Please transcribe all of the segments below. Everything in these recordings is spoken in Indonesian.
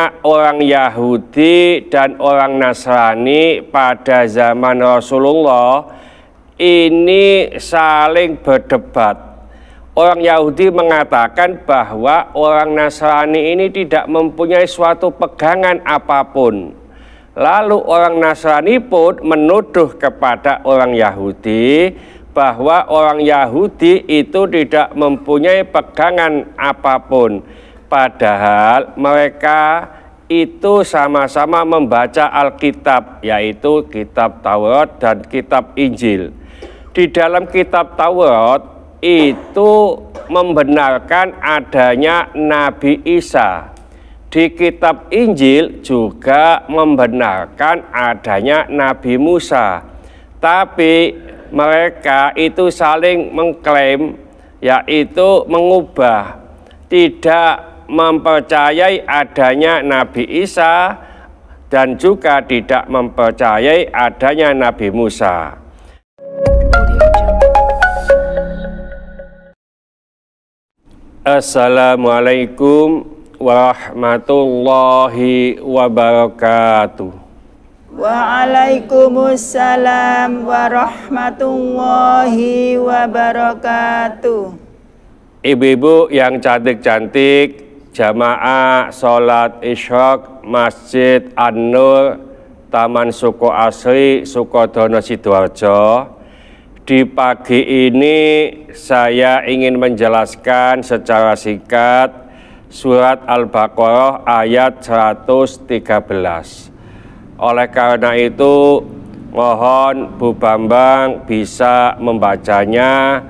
bahwasanya orang Yahudi dan orang Nasrani pada zaman Rasulullah ini saling berdebat. Orang Yahudi mengatakan bahwa orang Nasrani ini tidak mempunyai suatu pegangan apapun. Lalu orang Nasrani pun menuduh kepada orang Yahudi bahwa orang Yahudi itu tidak mempunyai pegangan apapun. Padahal mereka itu sama-sama membaca Alkitab, yaitu kitab Taurat dan kitab Injil. Di dalam kitab Taurat itu membenarkan adanya Nabi Isa. Di kitab Injil juga membenarkan adanya Nabi Musa. Tapi mereka itu saling mengklaim, yaitu mengubah, tidak mempercayai adanya Nabi Isa dan juga tidak mempercayai adanya Nabi Musa. Assalamualaikum warahmatullahi wabarakatuh. Waalaikumsalam warahmatullahi wabarakatuh. Ibu-ibu yang cantik-cantik, jamaah sholat Isyraq Masjid An-Nur Taman Suko Asri Sukodono Sidoarjo. Di pagi ini saya ingin menjelaskan secara singkat surat Al-Baqarah ayat 113. Oleh karena itu mohon Bu Bambang bisa membacanya,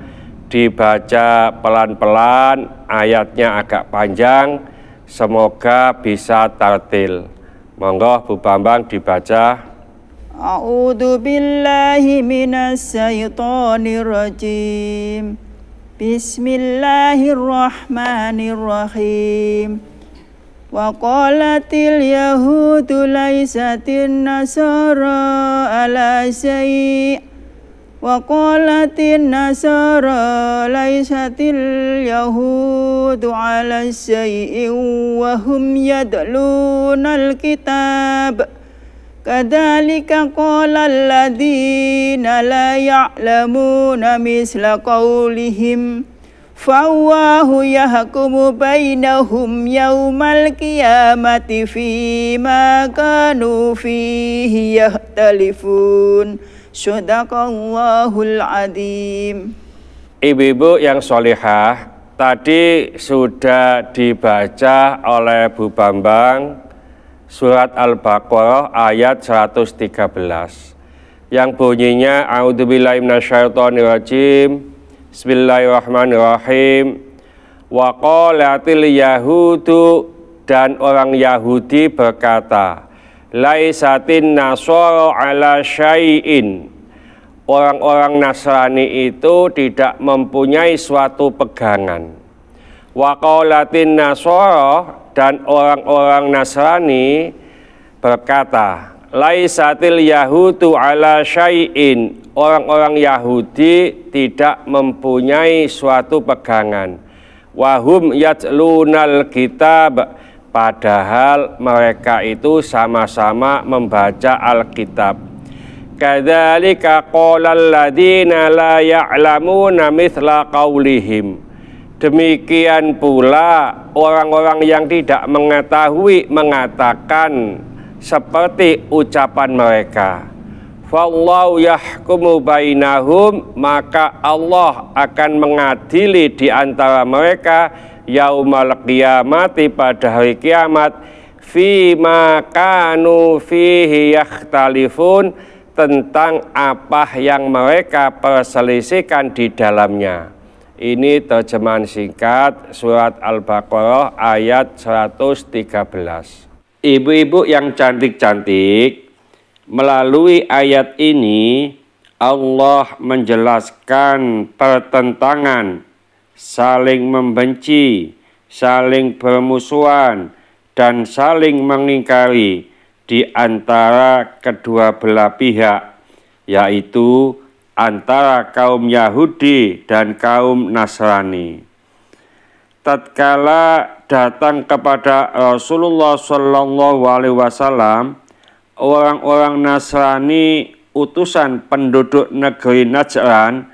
dibaca pelan-pelan, ayatnya agak panjang, semoga bisa tartil. Monggo Bu Bambang dibaca. A'udzu billahi minas syaitonir rajim. Bismillahirrahmanirrahim. Wa qalatil yahudu laisatin nasara ala syai'. Wa qalatin nasara laisatil yahudu ala syai'in wa hum yadlunal kitab. Kadzalika qala alladziina la ya'lamuuna misla qaulihim fawwahu yahkumu bainahum yaumal qiyamati fima kanu fihi yahtalifun. Shadaqallahul adzim. Ibu-ibu yang sholihah, tadi sudah dibaca oleh Bu Bambang surat Al-Baqarah ayat 113 yang bunyinya a'udzubillahi minasyaitonirrajim. Bismillahirrahmanirrahim. Wa qalatil yahudu, dan orang Yahudi berkata, laisatin nasara ala syai'in. Orang-orang Nasrani itu tidak mempunyai suatu pegangan. Wa qalatin nasara, dan orang-orang Nasrani berkata, laisatil yahudu ala syai'in. Orang-orang Yahudi tidak mempunyai suatu pegangan. Wahum yatlunal kitab, padahal mereka itu sama-sama membaca Alkitab. Kadzalika qala alladziina la ya'lamuuna mithla qaulihim. Demikian pula orang-orang yang tidak mengetahui mengatakan seperti ucapan mereka. Fallahu yahkumu bainahum, maka Allah akan mengadili di antara mereka yaumal qiyamati, pada hari kiamat, fima kanu fihi yakhtalifun, tentang apa yang mereka perselisihkan di dalamnya. Ini terjemahan singkat surat Al-Baqarah ayat 113. Ibu-ibu yang cantik-cantik, melalui ayat ini Allah menjelaskan pertentangan, saling membenci, saling bermusuhan, dan saling mengingkari di antara kedua belah pihak, yaitu antara kaum Yahudi dan kaum Nasrani. Tatkala datang kepada Rasulullah Shallallahu Alaihi Wasallam orang-orang Nasrani utusan penduduk negeri Najran,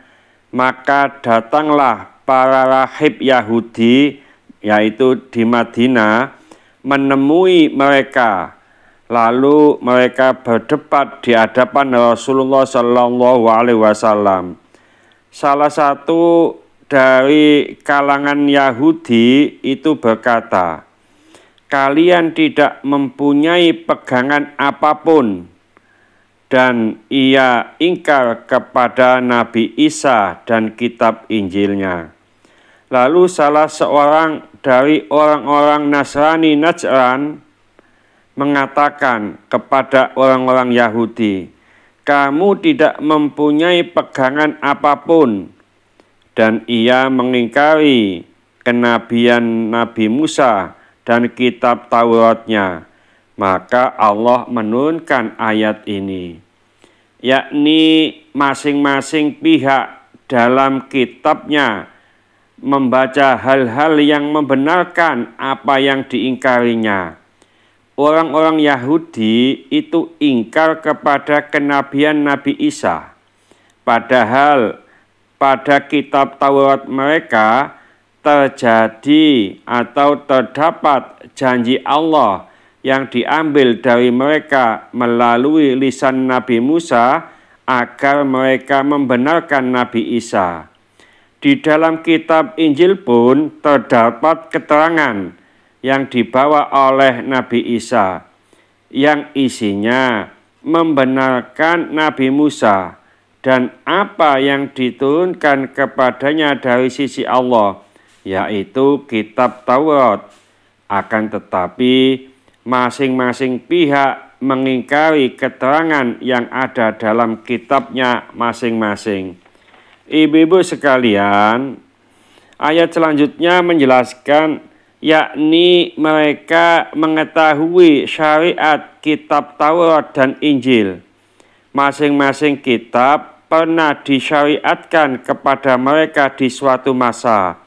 maka datanglah para rahib Yahudi yaitu di Madinah menemui mereka, lalu mereka berdebat di hadapan Rasulullah Shallallahu Alaihi Wasallam. Salah satu dari kalangan Yahudi itu berkata, kalian tidak mempunyai pegangan apapun, dan ia ingkar kepada Nabi Isa dan kitab Injilnya. Lalu salah seorang dari orang-orang Nasrani Najran mengatakan kepada orang-orang Yahudi, kamu tidak mempunyai pegangan apapun, dan ia mengingkari kenabian Nabi Musa dan kitab Tauratnya. Maka Allah menurunkan ayat ini, yakni masing-masing pihak dalam kitabnya membaca hal-hal yang membenarkan apa yang diingkarinya. Orang-orang Yahudi itu ingkar kepada kenabian Nabi Isa, padahal pada kitab Taurat mereka terjadi atau terdapat janji Allah yang diambil dari mereka melalui lisan Nabi Musa agar mereka membenarkan Nabi Isa. Di dalam kitab Injil pun terdapat keterangan yang dibawa oleh Nabi Isa yang isinya membenarkan Nabi Musa dan apa yang diturunkan kepadanya dari sisi Allah, yaitu kitab Taurat. Akan tetapi masing-masing pihak mengingkari keterangan yang ada dalam kitabnya masing-masing. Ibu-ibu sekalian, ayat selanjutnya menjelaskan, yakni mereka mengetahui syariat kitab Taurat dan Injil. Masing-masing kitab pernah disyariatkan kepada mereka di suatu masa,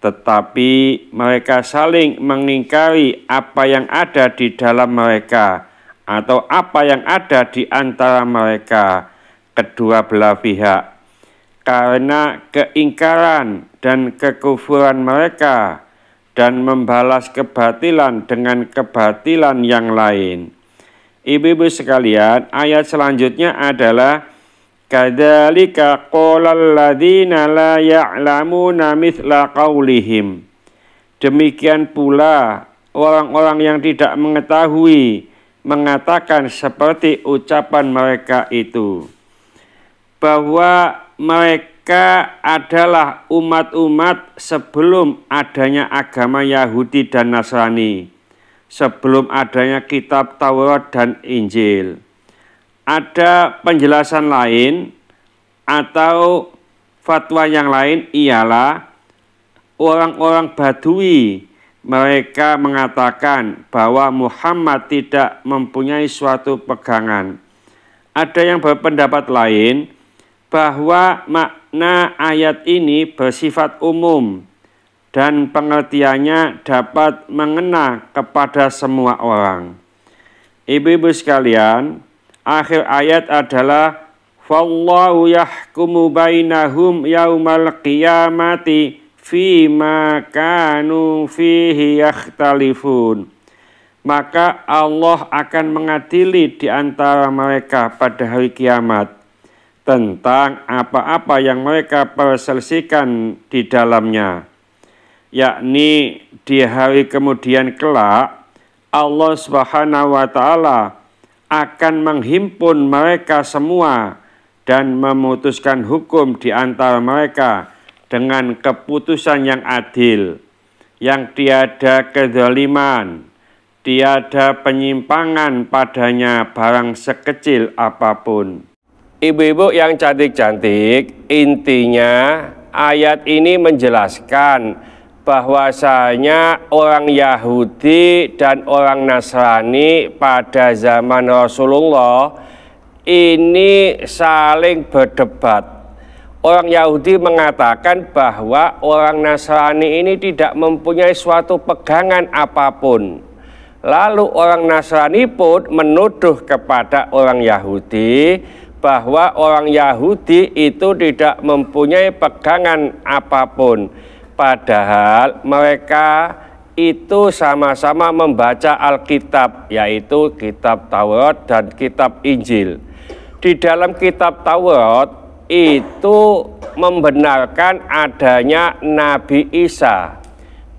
tetapi mereka saling mengingkari apa yang ada di dalam mereka atau apa yang ada di antara mereka kedua belah pihak. Karena keingkaran dan kekufuran mereka dan membalas kebatilan dengan kebatilan yang lain. Ibu-ibu sekalian, ayat selanjutnya adalah kadzalika qalal ladzina la ya'lamuna mithla qaulihim. Demikian pula orang-orang yang tidak mengetahui mengatakan seperti ucapan mereka itu, bahwa mereka adalah umat-umat sebelum adanya agama Yahudi dan Nasrani, sebelum adanya kitab Taurat dan Injil. Ada penjelasan lain atau fatwa yang lain ialah orang-orang Badui. Mereka mengatakan bahwa Muhammad tidak mempunyai suatu pegangan. Ada yang berpendapat lain bahwa makna ayat ini bersifat umum dan pengertiannya dapat mengena kepada semua orang. Ibu-ibu sekalian, akhir ayat adalah wallahu yahkumu bainahum yaumal qiyamati fima kanu fihi yakhtalifun. Maka Allah akan mengadili di antara mereka pada hari kiamat tentang apa-apa yang mereka perselisihkan di dalamnya, yakni di hari kemudian kelak Allah Subhanahu wa Ta'ala akan menghimpun mereka semua dan memutuskan hukum di antara mereka dengan keputusan yang adil, yang tiada kezaliman, tiada penyimpangan padanya barang sekecil apapun. Ibu-ibu yang cantik-cantik, intinya ayat ini menjelaskan bahwasanya orang Yahudi dan orang Nasrani pada zaman Rasulullah ini saling berdebat. orang Yahudi mengatakan bahwa orang Nasrani ini tidak mempunyai suatu pegangan apapun. Lalu orang Nasrani pun menuduh kepada orang Yahudi bahwa orang Yahudi itu tidak mempunyai pegangan apapun. Padahal mereka itu sama-sama membaca Alkitab, yaitu kitab Taurat dan kitab Injil. Di dalam kitab Taurat itu membenarkan adanya Nabi Isa.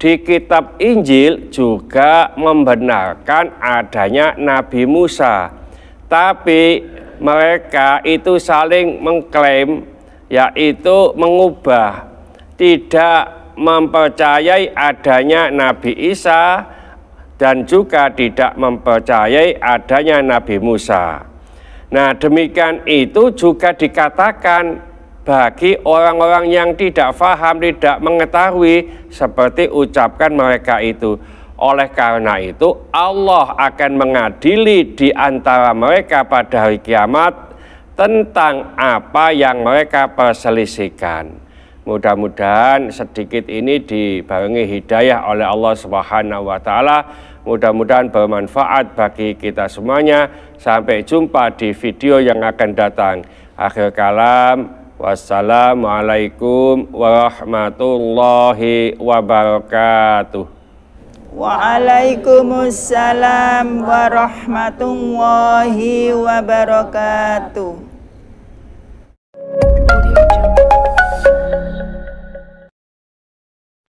Di kitab Injil juga membenarkan adanya Nabi Musa. Tapi mereka itu saling mengklaim, yaitu mengubah, tidak mempercayai adanya Nabi Isa dan juga tidak mempercayai adanya Nabi Musa. Nah, demikian itu juga dikatakan bagi orang-orang yang tidak paham, tidak mengetahui seperti ucapkan mereka itu. Oleh karena itu Allah akan mengadili di antara mereka pada hari kiamat tentang apa yang mereka perselisihkan. Mudah-mudahan sedikit ini dibarengi hidayah oleh Allah Subhanahu wa Ta'ala. Mudah-mudahan bermanfaat bagi kita semuanya. Sampai jumpa di video yang akan datang. Akhir kalam, wassalamualaikum warahmatullahi wabarakatuh. Waalaikumsalam warahmatullahi wabarakatuh.